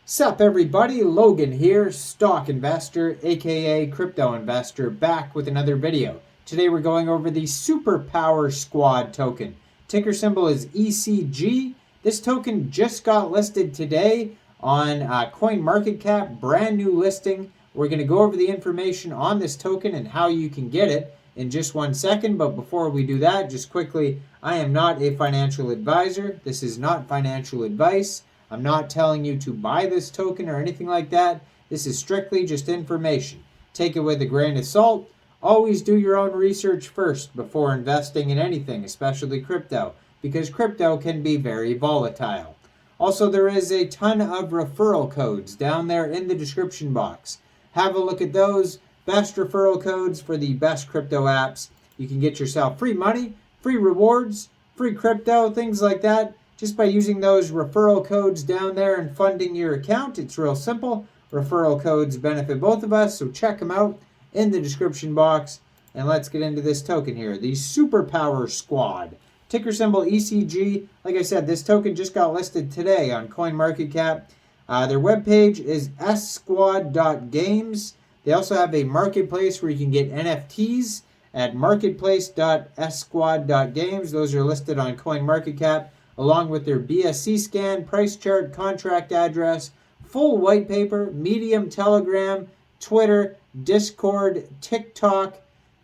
Sup everybody, Logan here, stock investor, aka crypto investor, back with another video. Today we're going over the Superpower Squad token. Ticker symbol is ECG. This token just got listed today on CoinMarketCap, brand new listing. We're going to go over the information on this token and how you can get it in just 1 second. But before we do that, just quickly, I am not a financial advisor. This is not financial advice. I'm not telling you to buy this token or anything like that. This is strictly just information. Take it with a grain of salt. Always do your own research first before investing in anything, especially crypto, because crypto can be very volatile. Also, there is a ton of referral codes down there in the description box. Have a look at those. Best referral codes for the best crypto apps. You can get yourself free money, free rewards, free crypto, things like that. Just by using those referral codes down there and funding your account. It's real simple. Referral codes benefit both of us, so check them out in the description box. And let's get into this token here, the Superpower Squad. Ticker symbol ECG. Like I said, this token just got listed today on CoinMarketCap. Their webpage is ssquad.games. They also have a marketplace where you can get NFTs at marketplace.ssquad.games. Those are listed on CoinMarketCap, along with their BSC scan, price chart, contract address, full white paper, Medium, Telegram, Twitter, Discord, TikTok,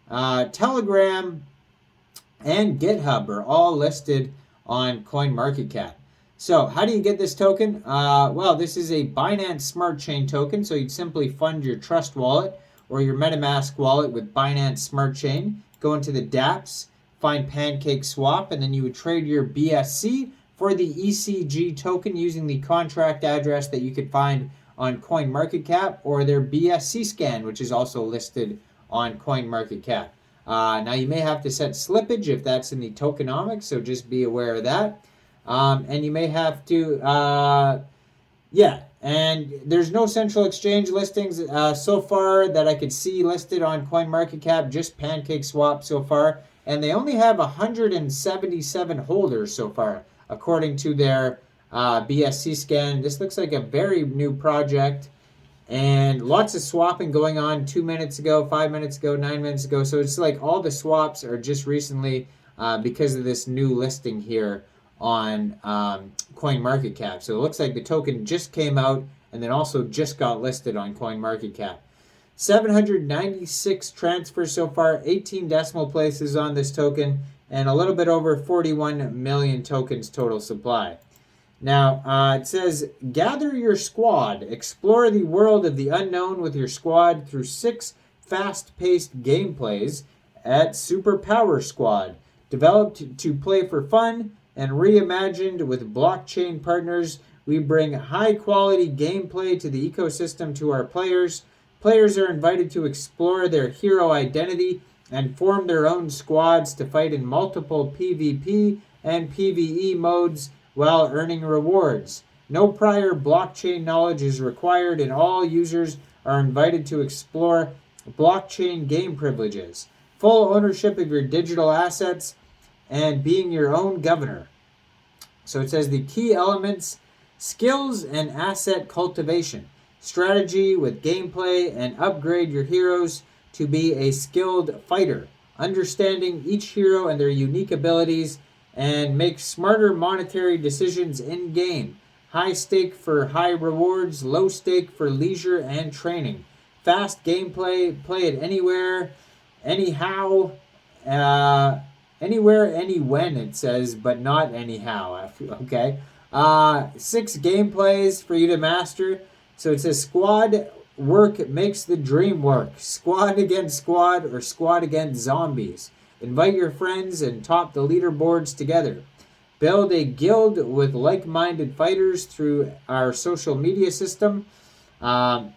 Telegram, and GitHub are all listed on CoinMarketCap. So how do you get this token? Well, this is a Binance Smart Chain token, so you'd simply fund your Trust wallet or your MetaMask wallet with Binance Smart Chain, go into the dApps, find PancakeSwap, and then you would trade your BSC for the ECG token using the contract address that you could find on CoinMarketCap, or their BSC scan, which is also listed on CoinMarketCap. Now you may have to set slippage if that's in the tokenomics, so just be aware of that. And you may have to, and there's no central exchange listings so far that I could see listed on CoinMarketCap, just PancakeSwap so far. And they only have 177 holders so far, according to their BSC scan. This looks like a very new project, and lots of swapping going on 2 minutes ago, 5 minutes ago, 9 minutes ago. So it's like all the swaps are just recently because of this new listing here on CoinMarketCap. So it looks like the token just came out and then also just got listed on CoinMarketCap. 796 transfers so far, 18 decimal places on this token, and a little bit over 41 million tokens total supply. Now, it says, gather your squad. Explore the world of the unknown with your squad through 6 fast-paced gameplays at Superpower Squad. Developed to play for fun and reimagined with blockchain partners, we bring high-quality gameplay to the ecosystem to our players. Players are invited to explore their hero identity and form their own squads to fight in multiple PvP and PvE modes while earning rewards. No prior blockchain knowledge is required, and all users are invited to explore blockchain game privileges, full ownership of your digital assets, and being your own governor. So it says the key elements: skills and asset cultivation, strategy with gameplay, and upgrade your heroes to be a skilled fighter, understanding each hero and their unique abilities, and make smarter monetary decisions in game. High stake for high rewards, low stake for leisure and training. Fast gameplay, play it anywhere, anyhow, anywhere, any when, it says, but not anyhow. Okay. 6 gameplays for you to master. So it says squad work makes the dream work. Squad against squad, or squad against zombies. Invite your friends and top the leaderboards together. Build a guild with like-minded fighters through our social media system. Find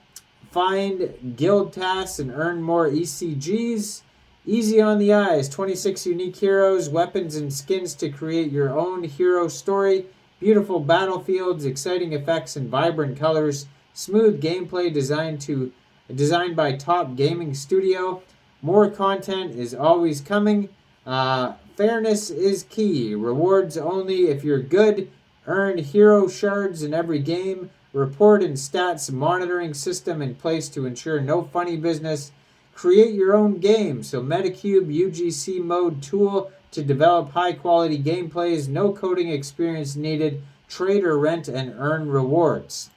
guild tasks and earn more ECGs. Easy on the eyes. 26 unique heroes, weapons, and skins to create your own hero story. Beautiful battlefields, exciting effects, and vibrant colors. Smooth gameplay designed by top gaming studio. More content is always coming. Fairness is key. Rewards only if you're good. Earn hero shards in every game. report and stats monitoring system in place to ensure no funny business. Create your own game. So Metacube UGC mode tool to develop high quality gameplays. No coding experience needed. Trade or rent and earn rewards.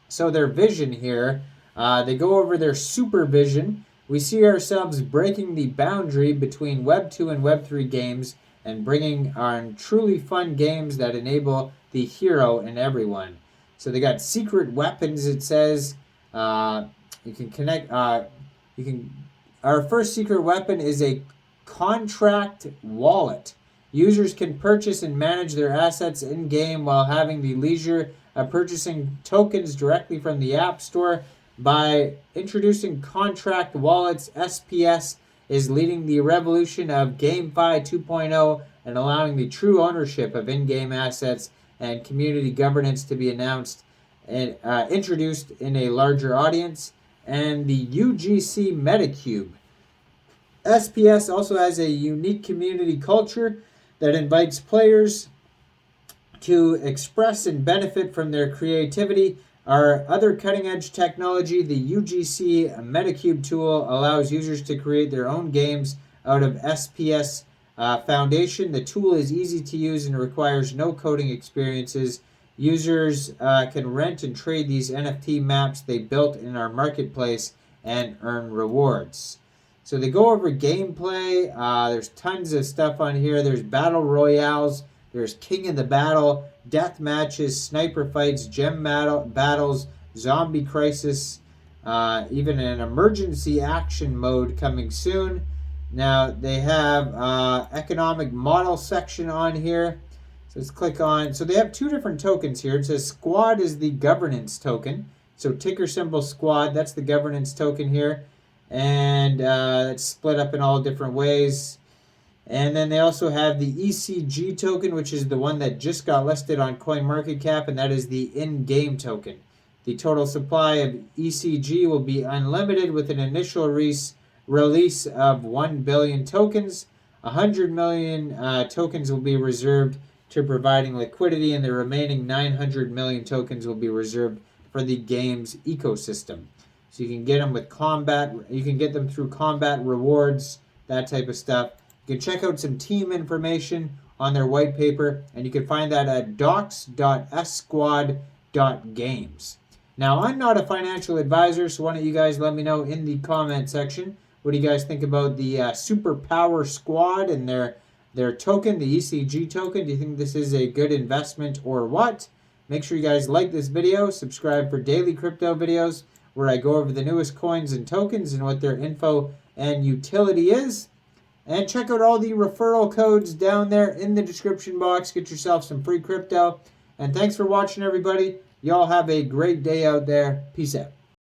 So their vision here, they go over their supervision. We see ourselves breaking the boundary between Web 2 and Web 3 games and bringing on truly fun games that enable the hero in everyone. So they got secret weapons, it says. You can connect, our first secret weapon is a contract wallet. Users can purchase and manage their assets in-game while having the leisure of purchasing tokens directly from the App Store. By introducing contract wallets, SPS is leading the revolution of GameFi 2.0 and allowing the true ownership of in-game assets and community governance to be announced and introduced in a larger audience. And the UGC Metacube. SPS also has a unique community culture that invites players to express and benefit from their creativity. Our other cutting-edge technology, the UGC Metacube tool, allows users to create their own games out of SPS Foundation. The tool is easy to use and requires no coding experiences. Users can rent and trade these NFT maps they built in our marketplace and earn rewards. So they go over gameplay. There's tons of stuff on here. There's battle royales. There's King of the Battle, death matches, sniper fights, gem battles, zombie crisis, even an emergency action mode coming soon. Now they have economic model section on here. So let's click on. So they have two different tokens here. It says Squad is the governance token. So ticker symbol Squad, that's the governance token here. And it's split up in all different ways. And then they also have the ECG token, which is the one that just got listed on CoinMarketCap, and that is the in-game token. The total supply of ECG will be unlimited with an initial release of 1 billion tokens. 100 million tokens will be reserved to providing liquidity, and the remaining 900 million tokens will be reserved for the game's ecosystem. So you can get them with combat, you can get them through combat rewards, that type of stuff. You can check out some team information on their white paper, and you can find that at docs.squad.games. Now, I'm not a financial advisor, so why don't you guys let me know in the comment section, what do you guys think about the Superpower Squad and their token, the ECG token? Do you think this is a good investment or what? Make sure you guys like this video, subscribe for daily crypto videos where I go over the newest coins and tokens and what their info and utility is. And check out all the referral codes down there in the description box. Get yourself some free crypto. And thanks for watching, everybody. Y'all have a great day out there. Peace out.